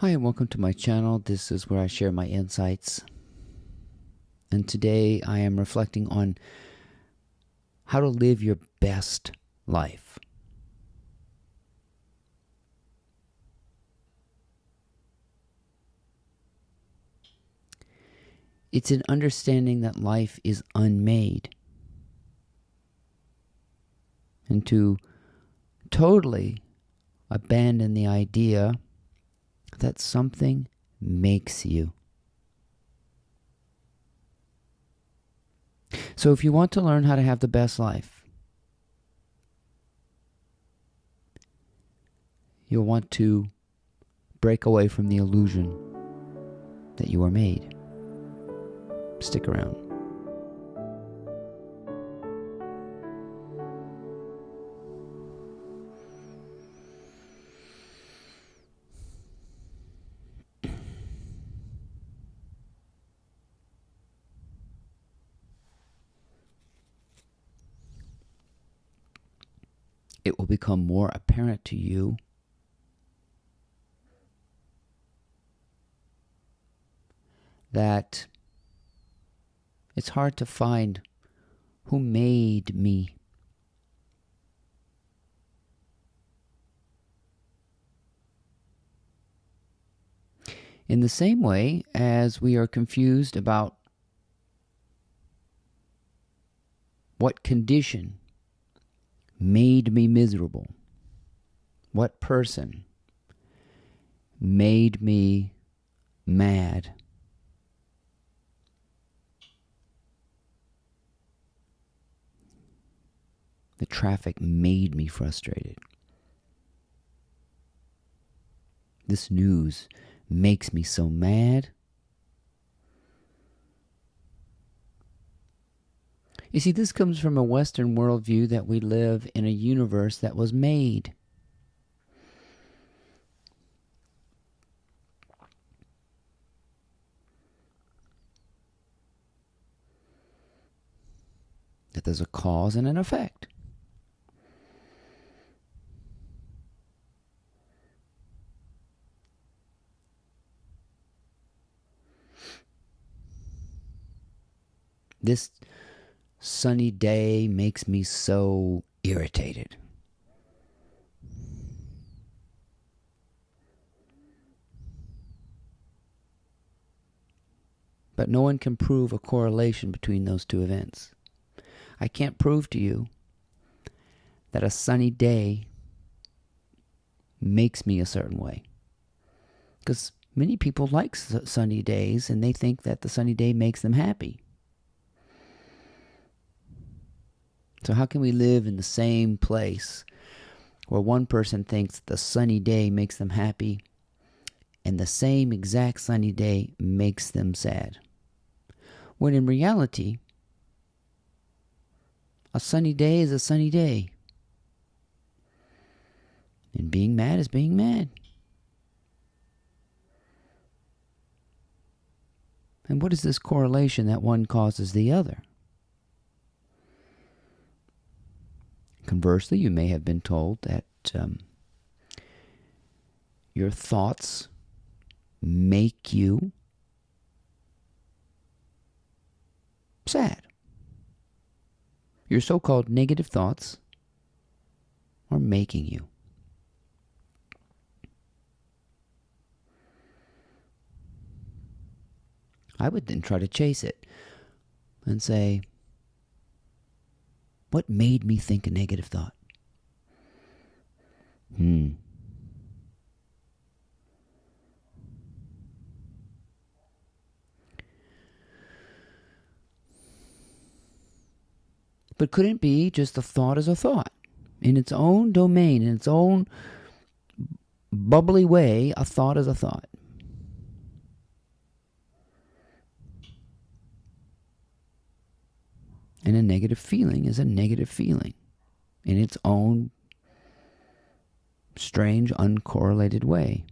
Hi and welcome to my channel. This is where I share my insights. And today I am reflecting on how to live your best life. It's an understanding that life is unmade. And to totally abandon the idea that something makes you. So if you want to learn how to have the best life, you'll want to break away from the illusion that you are made. Stick around. It will become more apparent to you that it's hard to find who made me. In the same way as we are confused about what condition made me miserable, what person made me mad, the traffic made me frustrated. This news makes me so mad. You see, this comes from a Western worldview that we live in a universe that was made. That there's a cause and an effect. This sunny day makes me so irritated. But no one can prove a correlation between those two events. I can't prove to you that a sunny day makes me a certain way. Because many people like sunny days and they think that the sunny day makes them happy. So how can we live in the same place where one person thinks the sunny day makes them happy and the same exact sunny day makes them sad? When in reality, a sunny day is a sunny day. And being mad is being mad. And what is this correlation that one causes the other? Conversely, you may have been told that your thoughts make you sad. Your so-called negative thoughts are making you. I would then try to chase it and say, what made me think a negative thought? But couldn't it be just a thought as a thought? In its own domain, in its own bubbly way, a thought is a thought. And a negative feeling is a negative feeling in its own strange, uncorrelated way.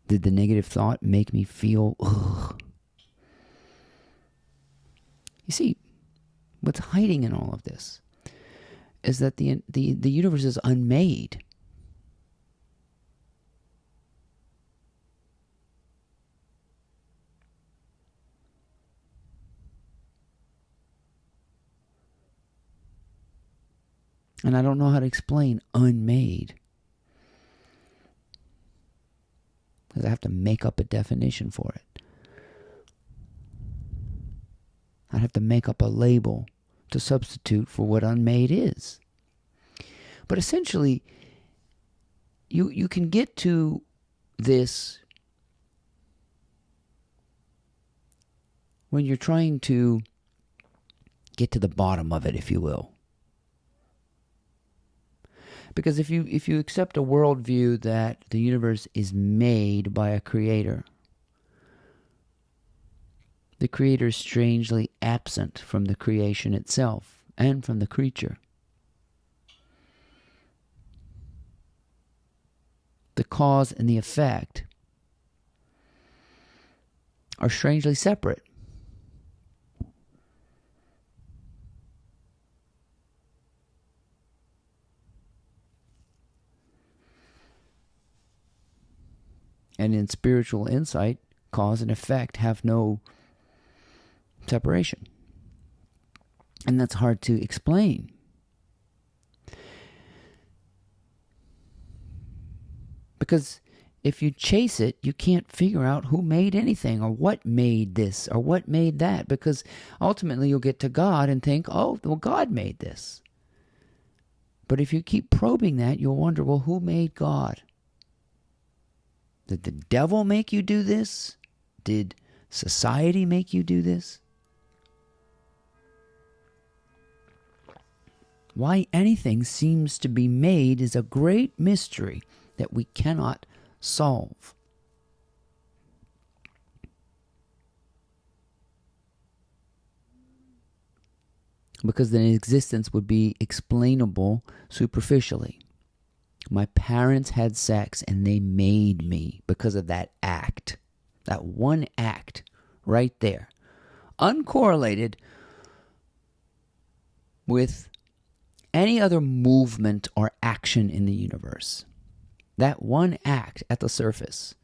Did the negative thought make me feel, ugh? You see, what's hiding in all of this is that the universe is unmade. And I don't know how to explain unmade, because I have to make up a definition for it. I'd have to make up a label to substitute for what unmade is. But essentially, you can get to this when you're trying to get to the bottom of it, if you will. Because if you accept a worldview that the universe is made by a creator, the creator is strangely absent from the creation itself and from the creature. The cause and the effect are strangely separate. And in spiritual insight, cause and effect have no separation. And that's hard to explain. Because if you chase it, you can't figure out who made anything or what made this or what made that. Because ultimately you'll get to God and think, oh, well, God made this. But if you keep probing that, you'll wonder, well, who made God? Did the devil make you do this? Did society make you do this? Why anything seems to be made is a great mystery that we cannot solve. Because then existence would be explainable superficially. My parents had sex and they made me because of that act. That one act right there. Uncorrelated with any other movement or action in the universe. That one act at the surface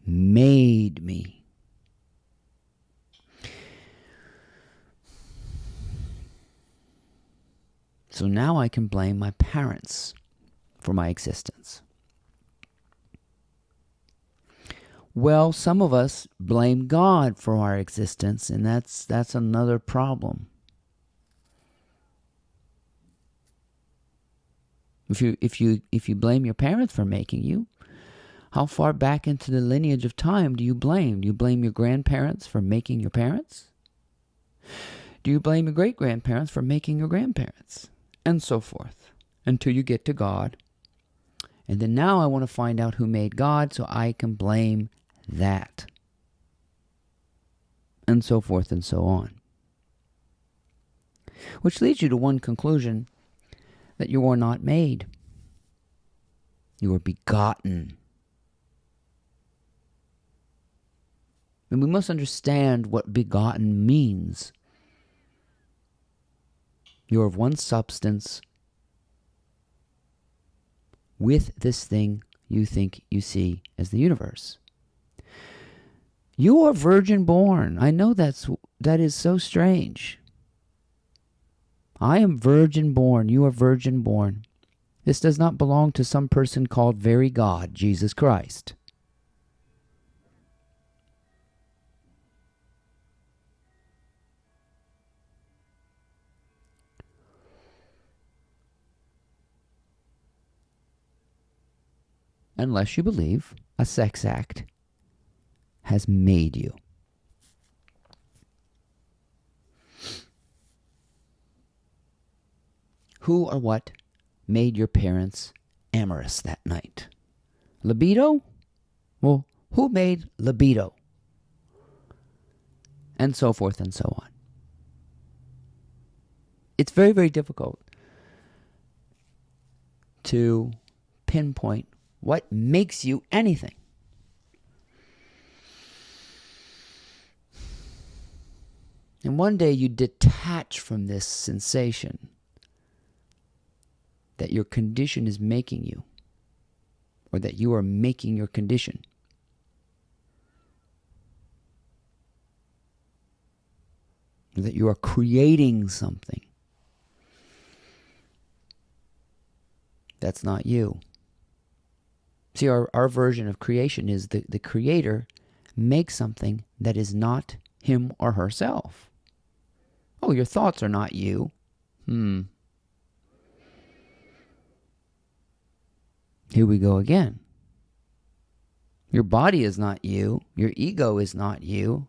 made me. So now I can blame my parents for my existence. Well, some of us blame God for our existence, and that's another problem. If you blame your parents for making you, how far back into the lineage of time do you blame? Do you blame your grandparents for making your parents? Do you blame your great-grandparents for making your grandparents? And so forth, until you get to God. And then now I want to find out who made God so I can blame that. And so forth and so on. Which leads you to one conclusion, that you are not made. You are begotten. And we must understand what begotten means. You are of one substance with this thing you think you see as the universe. You are virgin born. I know that is so strange. I am virgin born. You are virgin born. This does not belong to some person called very God, Jesus Christ. Unless you believe a sex act has made you. Who or what made your parents amorous that night? Libido? Well, who made libido? And so forth and so on. It's very, very difficult to pinpoint what makes you anything. And one day you detach from this sensation that your condition is making you, or that you are making your condition. Or that you are creating something. That's not you. See, our version of creation is the creator makes something that is not him or herself. Oh, your thoughts are not you. Here we go again. Your body is not you. Your ego is not you.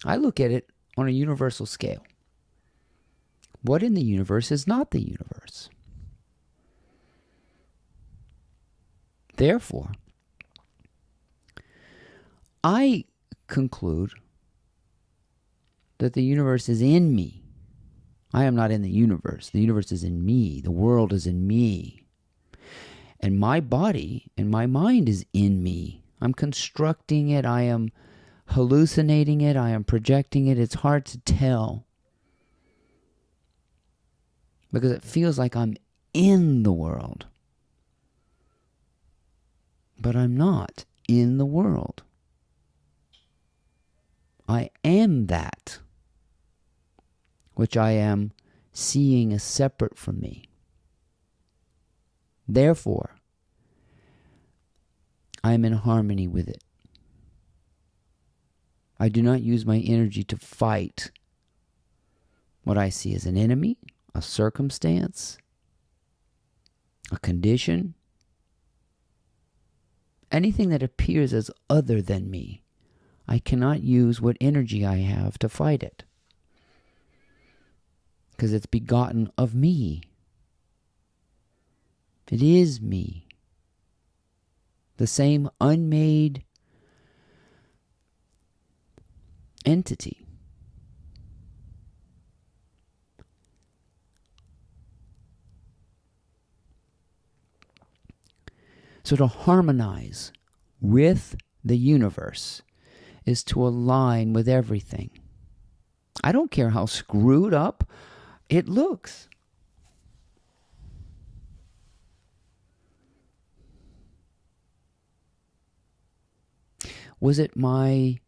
I look at it on a universal scale. What in the universe is not the universe? Therefore, I conclude that the universe is in me. I am not in the universe. The universe is in me. The world is in me. And my body and my mind is in me. I'm constructing it. I am hallucinating it. I am projecting it. It's hard to tell, because it feels like I'm in the world. But I'm not in the world. I am that which I am seeing as separate from me. Therefore, I am in harmony with it. I do not use my energy to fight what I see as an enemy, a circumstance, a condition, anything that appears as other than me. I cannot use what energy I have to fight it, because it's begotten of me. It is me. The same unmade entity. So to harmonize with the universe is to align with everything. I don't care how screwed up it looks. Was it my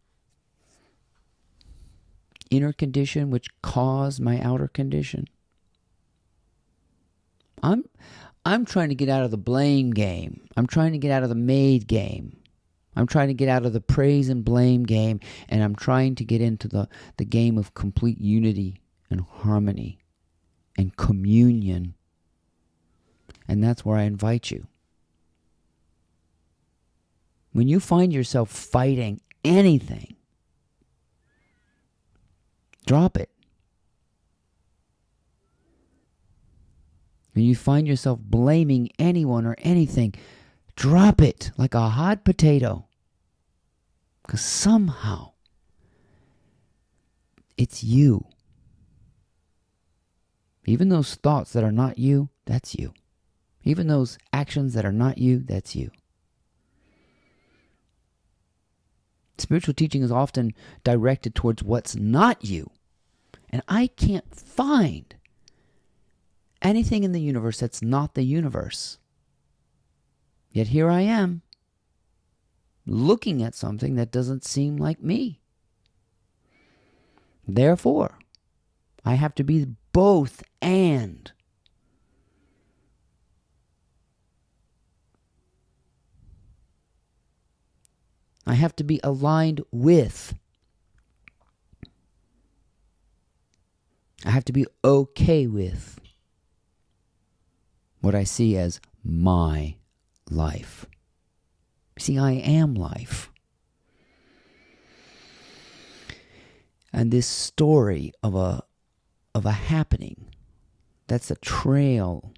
inner condition which caused my outer condition? I'm trying to get out of the blame game. I'm trying to get out of the made game. I'm trying to get out of the praise and blame game, and I'm trying to get into the game of complete unity and harmony and communion. And that's where I invite you. When you find yourself fighting anything, drop it. When you find yourself blaming anyone or anything, drop it like a hot potato. Because somehow it's you. Even those thoughts that are not you, that's you. Even those actions that are not you, that's you. Spiritual teaching is often directed towards what's not you. And I can't find anything in the universe that's not the universe. Yet here I am, looking at something that doesn't seem like me. Therefore, I have to be both and. I have to be aligned with. I have to be okay with what I see as my life. See, I am life. And this story of a happening, that's a trail.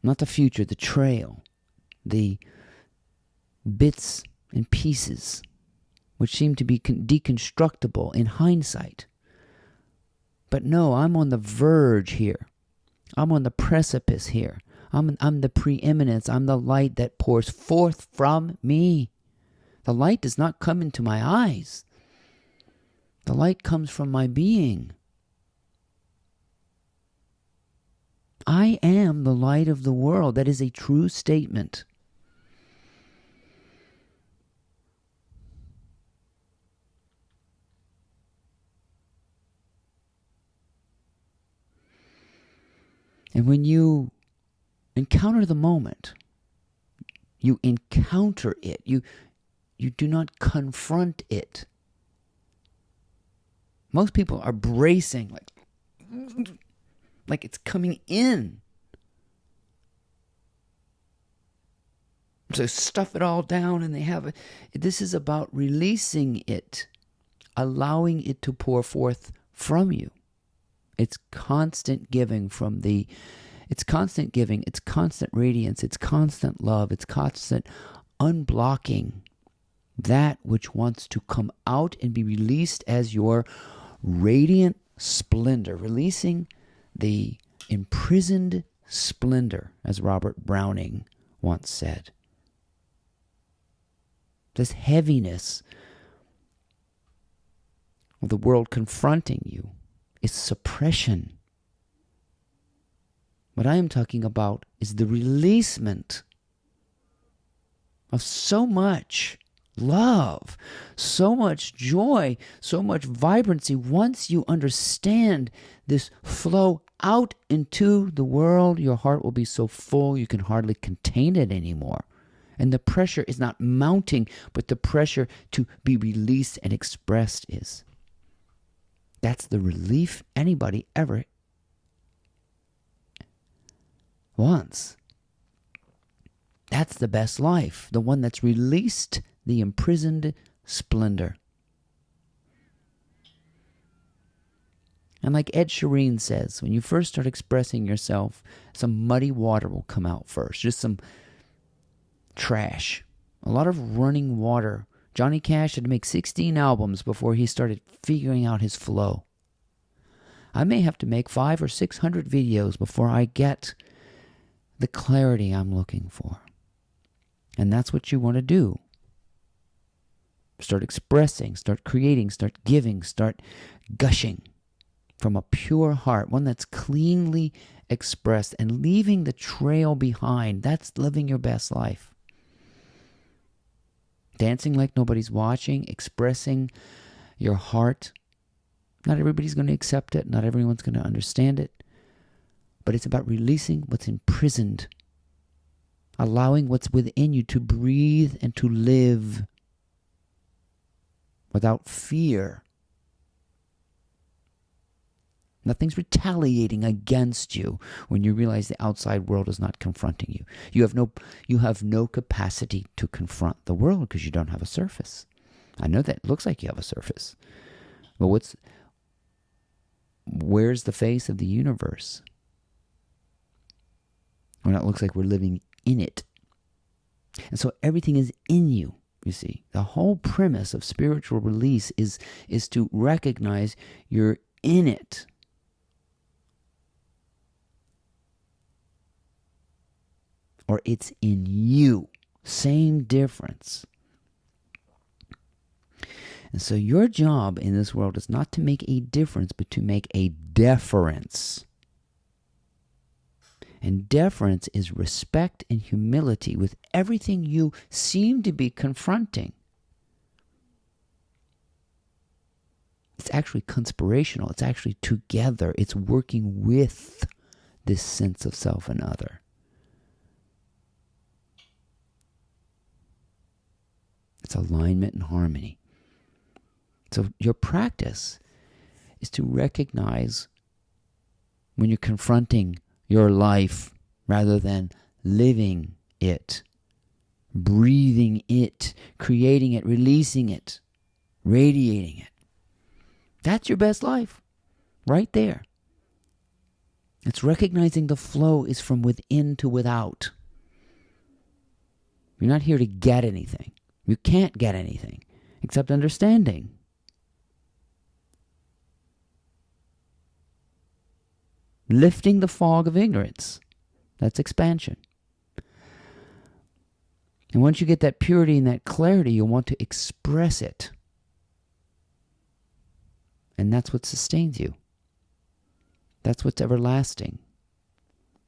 Not the future, the trail. The bits and pieces which seem to be deconstructible in hindsight. But no, I'm on the verge here. I'm on the precipice here. I'm the preeminence. I'm the light that pours forth from me. The light does not come into my eyes. The light comes from my being. I am the light of the world. That is a true statement. And when you encounter the moment, you encounter it. You do not confront it. Most people are bracing like it's coming in. So stuff it all down and they have it. This is about releasing it, allowing it to pour forth from you. It's constant giving it's constant giving, it's constant radiance, it's constant love, it's constant unblocking that which wants to come out and be released as your radiant splendor, releasing the imprisoned splendor, as Robert Browning once said. This heaviness of the world confronting you is suppression. What I am talking about is the releasement of so much love, so much joy, so much vibrancy. Once you understand this flow out into the world, your heart will be so full you can hardly contain it anymore. And the pressure is not mounting, but the pressure to be released and expressed is. That's the relief anybody ever wants. That's the best life, the one that's released the imprisoned splendor. And like Ed Sheeran says, when you first start expressing yourself, some muddy water will come out first, just some trash, a lot of running water. Johnny Cash had to make 16 albums before he started figuring out his flow. I may have to make 500 or 600 videos before I get the clarity I'm looking for. And that's what you want to do. Start expressing, start creating, start giving, start gushing from a pure heart, one that's cleanly expressed and leaving the trail behind. That's living your best life. Dancing like nobody's watching, expressing your heart. Not everybody's going to accept it. Not everyone's going to understand it. But it's about releasing what's imprisoned. Allowing what's within you to breathe and to live without fear. Nothing's retaliating against you when you realize the outside world is not confronting you. You have no capacity to confront the world because you don't have a surface. I know that it looks like you have a surface. But where's the face of the universe? When it looks like we're living in it. And so everything is in you, you see. The whole premise of spiritual release is to recognize you're in it. Or it's in you. Same difference. And so your job in this world is not to make a difference, but to make a deference. And deference is respect and humility with everything you seem to be confronting. It's actually conspirational. It's actually together. It's working with this sense of self and other. It's alignment and harmony. So your practice is to recognize when you're confronting your life rather than living it, breathing it, creating it, releasing it, radiating it. That's your best life, right there. It's recognizing the flow is from within to without. You're not here to get anything. You can't get anything except understanding. Lifting the fog of ignorance. That's expansion. And once you get that purity and that clarity, you'll want to express it. And that's what sustains you. That's what's everlasting.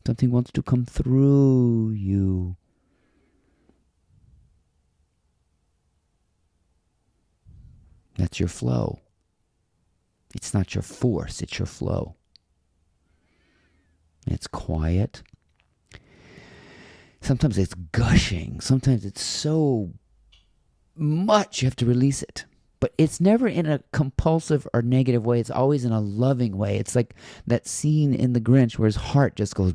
Something wants to come through you. That's your flow. It's not your force, it's your flow. It's quiet. Sometimes it's gushing. Sometimes it's so much you have to release it. But it's never in a compulsive or negative way. It's always in a loving way. It's like that scene in The Grinch where his heart just goes.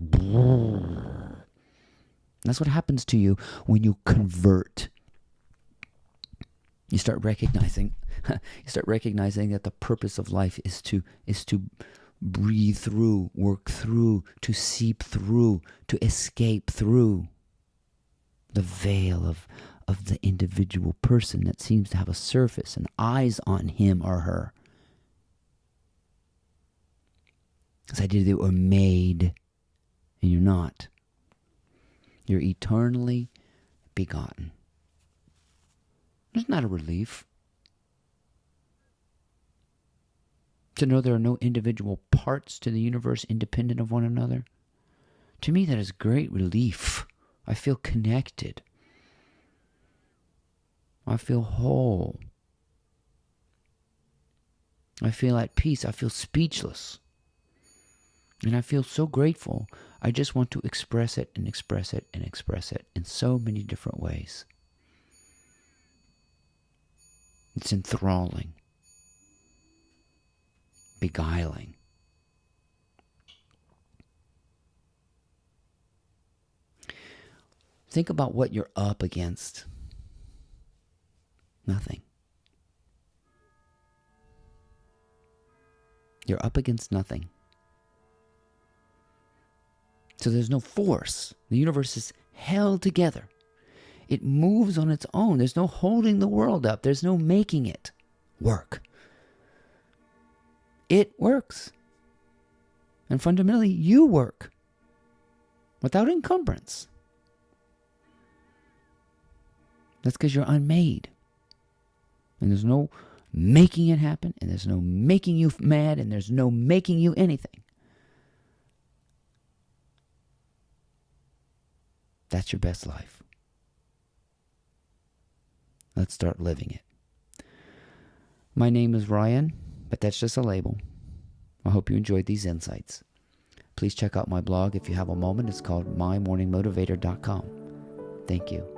That's what happens to you when you convert. You start recognizing that the purpose of life is to breathe through, work through, to seep through, to escape through the veil of the individual person that seems to have a surface and eyes on him or her. This idea that we're made, and you're not. You're eternally begotten. Isn't that a relief? To know there are no individual parts to the universe independent of one another. To me, that is great relief. I feel connected. I feel whole. I feel at peace. I feel speechless. And I feel so grateful. I just want to express it and express it and express it in so many different ways. It's enthralling. Beguiling. Think about what you're up against. Nothing. You're up against nothing. So there's no force. The universe is held together. It moves on its own. There's no holding the world up. There's no making it work. It works. And fundamentally, you work without encumbrance. That's because you're unmade. And there's no making it happen, and there's no making you mad, and there's no making you anything. That's your best life. Let's start living it. My name is Ryan, but that's just a label. I hope you enjoyed these insights. Please check out my blog if you have a moment. It's called mymorningmotivator.com. Thank you.